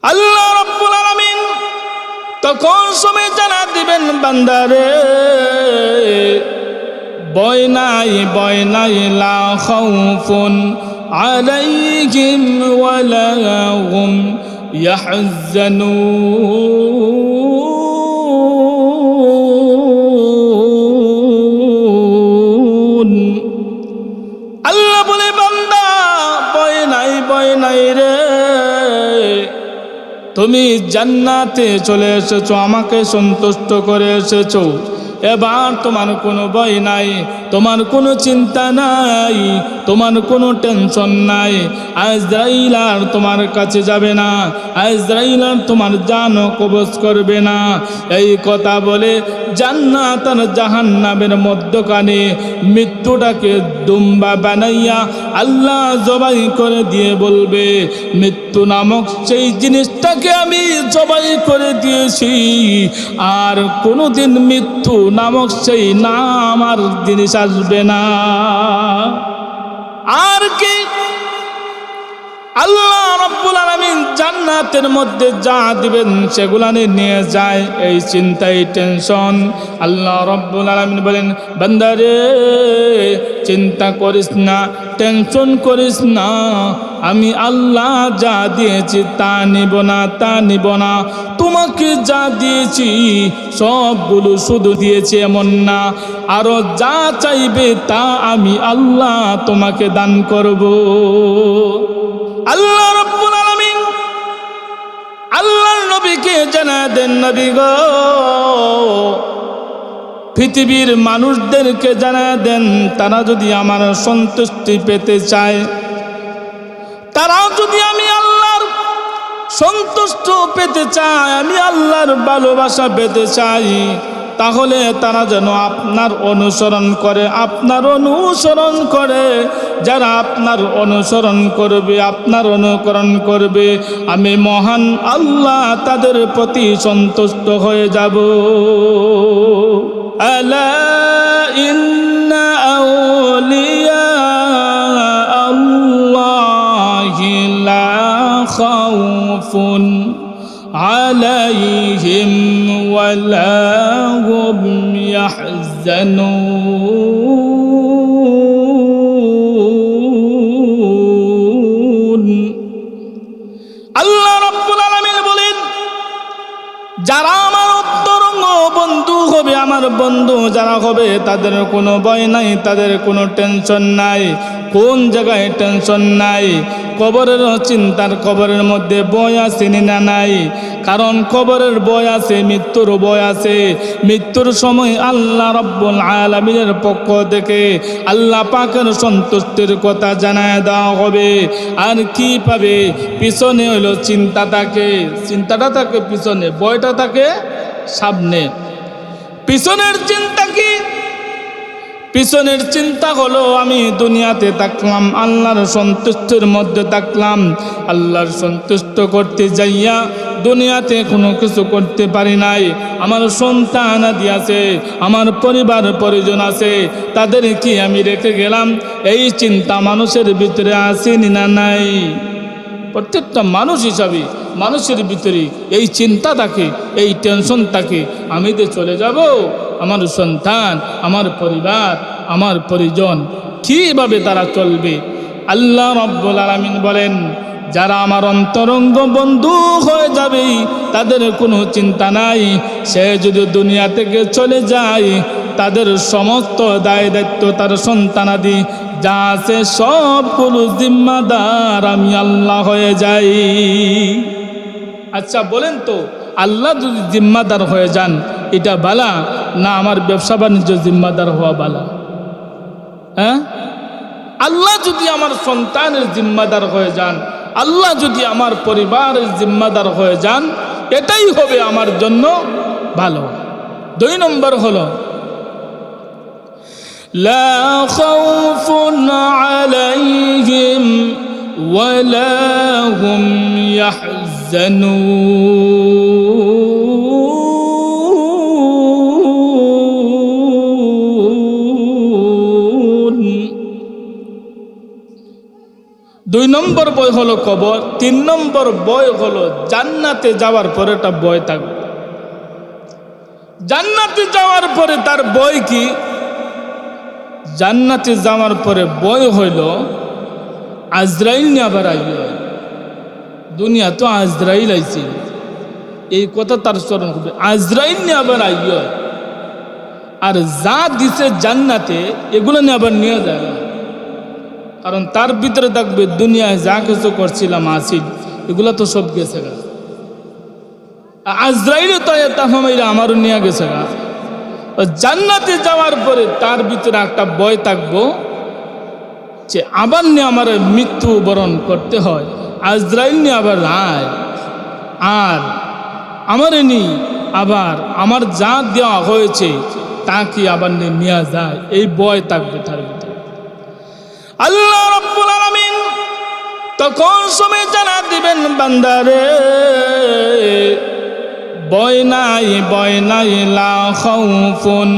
আল্লাহ রাব্বুল আলামিন তখন সময় জানা দিবেন বান্দারে, ভয় নাই লা খাউফুন আলাইহিম ওয়ালা হুম ইয়াহজানুন। আল্লাহ বলে, বান্দা ভয় নাই রে, তুমি জান্নাতে চলে এসেছো, আমাকে সন্তুষ্ট করে এসেছো। এবার তোমার কোনো ভয় নাই, তোমার কোনো চিন্তা নাই, তোমার কোনো টেনশন নাই। আজরাইল আর তোমার কাছে যাবে না, আজরাইল আর তোমার জান কবজ করবে না। এই কথা বলে জান্নাত আর জাহান্নামের মধ্যখানে মৃত্যুটাকে দুম্বা বানাইয়া আল্লাহ জবাই করে দিয়ে বলবে, মৃত্যু নামক সেই জিনিসটাকে আমি জবাই করে দিয়েছি, আর কোনোদিন মৃত্যু নামক সেই নাম আর জিনিস আসবে না। আর কি আল্লাহ রাব্বুল আলামিন জান্নাতের মধ্যে যা দিবেন সেগুলা নিয়ে যায়, এই চিন্তা এই টেনশন। আল্লাহ রাব্বুল আলামিন বলেন, বান্দারে চিন্তা করিস না, টেনশন করিস না, আমি আল্লাহ যা দিয়েছি তা নিব না। তোমাকে যা দিয়েছি সবগুলো শুধু দিয়েছি এমন না, আরো যা চাইবে তা আমি আল্লাহ তোমাকে দান করব। আল্লাহ রাব্বুল আলামিন আল্লাহর নবীকে জানায় দেন, নবী গো, পৃথিবীর মানুষদেরকে জানায় দেন, তারা যদি আমার সন্তুষ্টি পেতে চায়, তারা যদি আমি আল্লাহর সন্তুষ্ট পেতে চায়, আমি আল্লাহর ভালোবাসা পেতে চাই, তাহলে তারা যেন আপনার অনুসরণ করে। যারা আপনার অনুসরণ করবে, আপনার অনুকরণ করবে, আমি মহান আল্লাহ তাদের প্রতি সন্তুষ্ট হয়ে যাব। আলা ইন্না আউলিয়া আল্লাহি লা খাউফুন আলাইহিম ওয়ালা হুম ইয়াহজানুন। আল্লাহ রাব্বুল আলামিন বলেন, যারা আমার অন্তরঙ্গ বন্ধু হবে, আমার বন্ধু যারা হবে, তাদের কোনো ভয় নাই, তাদের কোনো টেনশন নাই। কোন জায়গায় টেনশন নাই? কবরের চিন্তার, কবরের মধ্যে ভয় আছে না নাই? কারণ কবরের ভয় আছে, মৃত্যুর ভয় আছে। মৃত্যুর সময় আল্লাহ রাব্বুল আলামিনের পক্ষ থেকে আল্লাহ পাকের সন্তুষ্টির কথা জানায় দেওয়া হবে। আর কি পাবে? পিছনে হইল চিন্তাটা থাকে পিছনে, ভয়টা থাকে সামনে। পিছনের চিন্তা কি? পিছনের চিন্তা হলো, আমি দুনিয়াতে থাকলাম, আল্লাহর সন্তুষ্টির মধ্যে থাকলাম, আল্লাহর সন্তুষ্ট করতে যাইয়া দুনিয়াতে কোনো কিছু করতে পারি নাই। আমার সন্তান আদি আছে, আমার পরিবার পরিজন আছে, তাদের কি আমি রেখে গেলাম? এই চিন্তা মানুষের ভিতরে আসেনি না নাই? প্রত্যেকটা মানুষ হিসাবে মানুষের ভিতরে এই চিন্তা থাকে, এই টেনশন থাকে, আমি যে চলে যাব, আমার সন্তান, আমার পরিবার, আমার পরিজন কিভাবে তারা চলবে? আল্লাহ রাব্বুল আলামিন বলেন, যারা আমার অন্তরঙ্গ বন্ধু হয়ে যাবে, তাদের কোনো চিন্তা নাই। সে যদি দুনিয়া থেকে চলে যায়, তাদের সমস্ত দায় দায়িত্ব, তার সন্তানাদি যা আছে সবগুলো জিম্মাদার আমি আল্লাহ হয়ে যাই। আচ্ছা বলেন তো, আল্লাহ যদি জিম্মাদার হয়ে যান, এটা বালা না আমার ব্যবসা বাণিজ্য জিম্মাদার হওয়া বালা? হ্যাঁ, আল্লাহ যদি আমার সন্তানের জিম্মাদার হয়ে যান, আল্লাহ যদি আমার পরিবারের জিম্মাদার হয়ে যান, এটাই হবে আমার জন্য ভালো। 2 নম্বর হলো, লা খাউফুন আলাইহিম ওয়ালা হুম ইয়াহজানুন। 2 নম্বর ভয় হলো কবর, 3 নম্বর ভয় হলো জান্নাতে যাওয়ার পরে একটা ভয় থাকবে। জান্নাতে যাওয়ার পরে তার ভয় কি? জান্নাতে যাওয়ার পরে ভয় হইল আজরাইল নিয়ে আবার আইল। দুনিয়া তো আজরাইল আইছে, এই কথা তার স্মরণ করবে, আজরাইল নিয়ে আবার আইল। আর যা দিছে জান্নাতে এগুলো নিয়ে আবার নিয়ে যায় না, কারণ তার ভিতরে থাকবে দুনিয়ায় যা কিছু করছিলাম আসিল এগুলো তো সব গেছে গা। আজরাইলও তো এটা আমারও নিয়ে গেছে গা। জান্নাতে যাওয়ার পরে তার ভিতরে একটা ভয় থাকবো যে আবার নিয়ে আমার মৃত্যু বরণ করতে হয়, আজরাইল নিয়ে আবার রায়, আর আমার নি আবার আমার যা দেওয়া হয়েছে তা কি আবার নিয়ে যায়, এই ভয় থাকবে তার ভিতরে। আল্লাহ রাব্বুল আলামিন তখন সময় জানা দিবেন, বান্দারে ভয় নাই, ভয় নাই, লা খাউফুন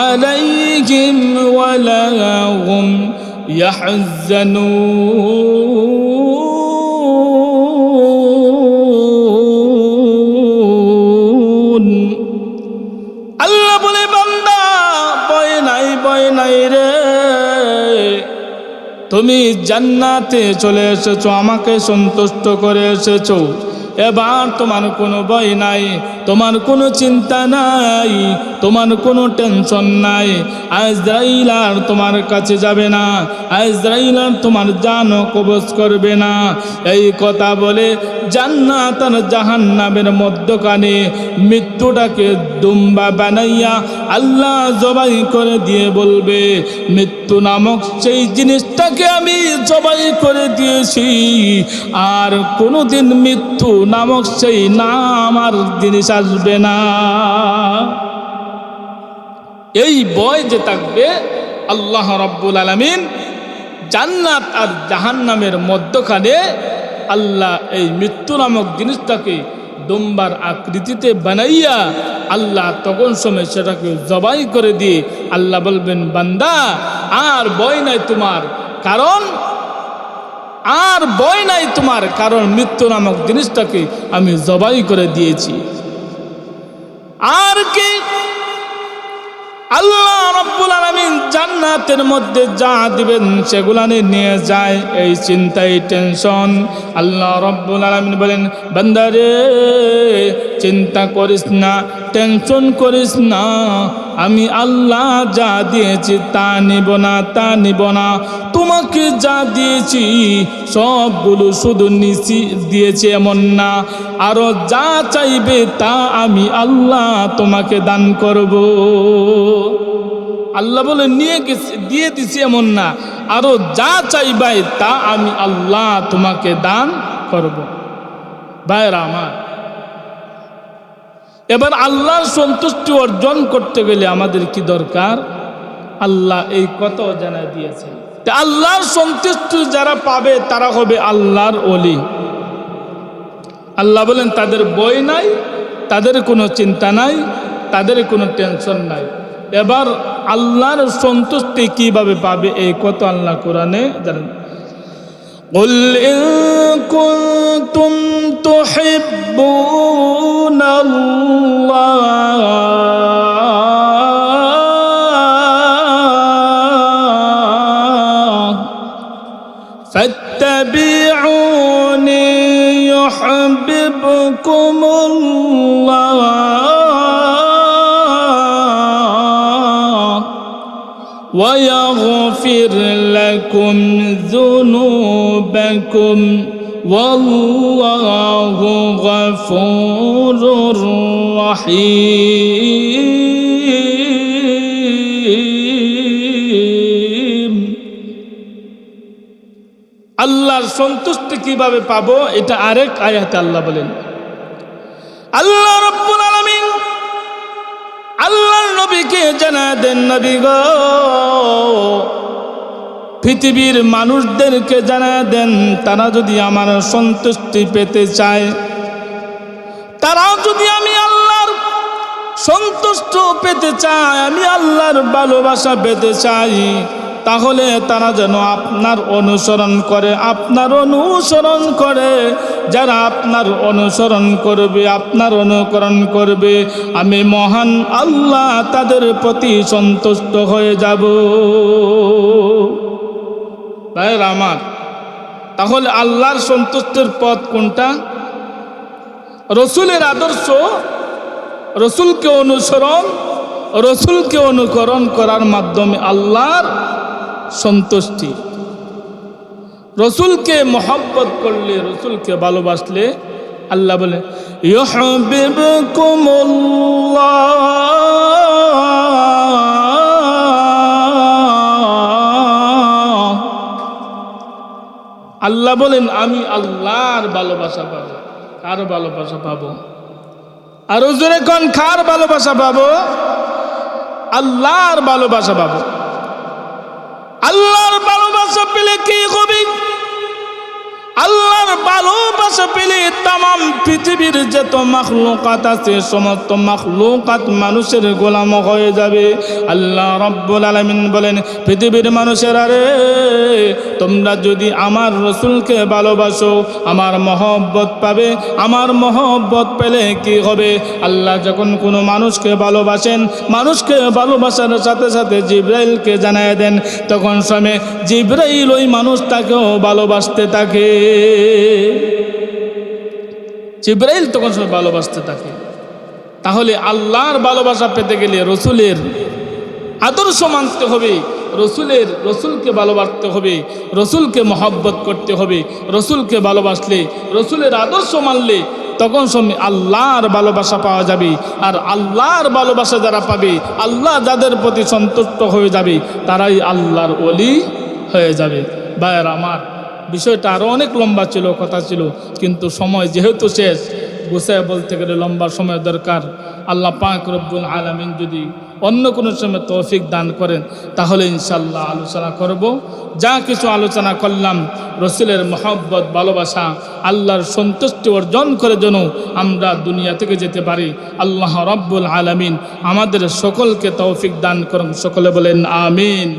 আলাইহিম ওয়ালা হুম ইয়াহজানুন। আল্লাহ বলে, বান্দা ভয় নাই, ভয় নাই রে, তুমি জান্নাতে চলে এসেছো, আমাকে সন্তুষ্ট করে এসেছো, এবার তোমার কোনো ভয় নাই, তোমার কোনো চিন্তা নাই, তোমার কোনো টেনশন নাই। আজরাইল আর তোমার কাছে যাবে না, আজরাইল আর তোমার জানও কবজ করবে না। এই কথা বলে জান্নাত আর জাহান্নামের মধ্যখানে মৃত্যুটাকে দুম্বা বানাইয়া আল্লাহ জবাই করে দিয়ে বলবে, মৃত্যু নামক সেই জিনিসটাকে আমি জবাই করে দিয়েছি, আর কোনোদিন মৃত্যু নামক সেই নাম আর জিনিস আসবে না। এই ভয় যে থাকবে, আল্লাহ রাব্বুল আলামিন জান্নাত আর জাহান্নামের মধ্যখানে আল্লাহ এই মৃত্যু নামক জিনিসটাকে দুম্বার আকৃতিতে বানাইয়া আল্লাহ তখন সময় সেটাকে জবাই করে দিয়ে আল্লাহ বলবেন, বান্দা আর ভয় নাই তোমার, কারণ আর ভয় নাই তোমার, কারণ মৃত্যু নামক জিনিসটাকে আমি জবাই করে দিয়েছি। আর কি আল্লাহ রাব্বুল আলামিন জান্নাতের মধ্যে যা দিবেন সেগুলা নিয়ে যায়, এই চিন্তাই টেনশন। আল্লাহ রাব্বুল আলামিন বলেন, বান্দারে চিন্তা করিস না, টেনশন করিস না, আমি আল্লাহ যা দিয়েছি তা নিব না, তা নিব না। তোমাকে যা দিয়েছি সবগুলো শুধু নিছি দিয়েছি এমন না, আরো যা চাইবে তা আমি আল্লাহ তোমাকে দান করব। আল্লাহ বলে নিয়ে গেছি, দিয়ে দিছি এমন না, আরো যা চাইবে তা আমি আল্লাহ তোমাকে দান করব। ভাইরা আমার, এবার আল্লাহর সন্তুষ্টি অর্জন করতে গেলে আমাদের কি দরকার? আল্লাহ এই কথাও জানা দিয়েছে, আল্লাহর সন্তুষ্টি যারা পাবে তারা হবে আল্লাহর ওলি। আল্লাহ বলেন তাদের ভয় নাই, তাদের কোনো চিন্তা নাই, তাদের কোনো টেনশন নাই। এবার আল্লাহর সন্তুষ্টি কিভাবে পাবে এই কথা আল্লাহ কোরআনে জানেন, قل إن كنتم تحبون الله فاتبعوني يحببكم الله ويغفر لكم ذنوبكم والله غفور رحيم। আল্লাহর সন্তুষ্টি কিভাবে পাবো এটা আরেক আয়াতে আল্লাহ বলেন। আল্লাহ রাব্বুল আলামিন আল্লাহর নবীকে জানা দেন, নবী গো পৃথিবীর মানুষদেরকে জানা দেন, তারা যদি আমার সন্তুষ্টি পেতে চায়, তারা যদি আমি আল্লাহর সন্তুষ্ট পেতে চায়, আমি আল্লাহর ভালোবাসা পেতে চাই, তাহলে তারা যেন আপনার অনুসরণ করে, আপনার অনুসরণ করে। যারা আপনার অনুসরণ করবে, আপনার অনুকরণ করবে, আমি মহান আল্লাহ তাদের প্রতি সন্তুষ্ট হয়ে যাব। ভাইরা আমার, তাহলে আল্লাহর সন্তুষ্টির পথ কোনটা? রসুলের আদর্শ, রসুলকে অনুসরণ, রসুলকে অনুকরণ করার মাধ্যমে আল্লাহর সন্তুষ্টি। রসুলকে মহব্বত করলে, রসুলকে ভালোবাসলে আল্লাহ বলে ইউহিব্বুকুমুল্লাহ। আল্লাহ বলেন আমি আল্লাহর ভালোবাসা পাবো। কার ভালোবাসা পাবো? আরো জোরে কোন, কার ভালোবাসা পাবো? আল্লাহর ভালোবাসা পাবো। আল্লাহর ভালোবাসা পেলে কি হবে? আল্লাহর ভালোবাসা পেলে তামাম পৃথিবীর যত মাখলুকাত আছে সমস্ত মাখলুকাত মানুষের গোলাম হয়ে যাবে। আল্লাহ রাব্বুল আলামিন বলেন, পৃথিবীর মানুষেরা রে, তোমরা যদি আমার রসুলকে ভালোবাসো আমার মহব্বত পাবে। আমার মহব্বত পেলে কি হবে? আল্লাহ যখন কোনো মানুষকে ভালোবাসেন, মানুষকে ভালোবাসার সাথে সাথে জিবরাইলকে জানায় দেন, তখন সময় জিবরাইল ওই মানুষটাকেও ভালোবাসতে থাকে। জিবরাইল তখন সব ভালোবাসতে থাকে। তাহলে আল্লাহর ভালোবাসা পেতে গেলে রসুলের আদর্শ মানতে হবে, রসুলকে ভালোবাসতে হবে, রসুলকে মহব্বত করতে হবে। রসুলকে ভালোবাসলে, রসুলের আদর্শ মানলে তখন সময় আল্লাহর ভালোবাসা পাওয়া যাবে। আর আল্লাহর ভালোবাসা যারা পাবে, আল্লাহ যাদের প্রতি সন্তুষ্ট হয়ে যাবে, তারাই আল্লাহর ওলি হয়ে যাবে। ভাইয়ের আমার, বিষয়টা আরও অনেক লম্বা ছিল, কথা ছিল, কিন্তু সময় যেহেতু শেষ, গুছায় বলতে গেলে লম্বা সময় দরকার। আল্লাহ পাক রব্বুল আলামিন যদি অন্য কোনো সময় তৌফিক দান করেন তাহলে ইনশাল্লাহ আলোচনা করব। যা কিছু আলোচনা করলাম, রসুলের মহব্বত, ভালোবাসা, আল্লাহর সন্তুষ্টি অর্জন করে যেন আমরা দুনিয়া থেকে যেতে পারি। আল্লাহ রব্বুল আলামিন আমাদের সকলকে তৌফিক দান করুন। সকলে বলেন আমিন।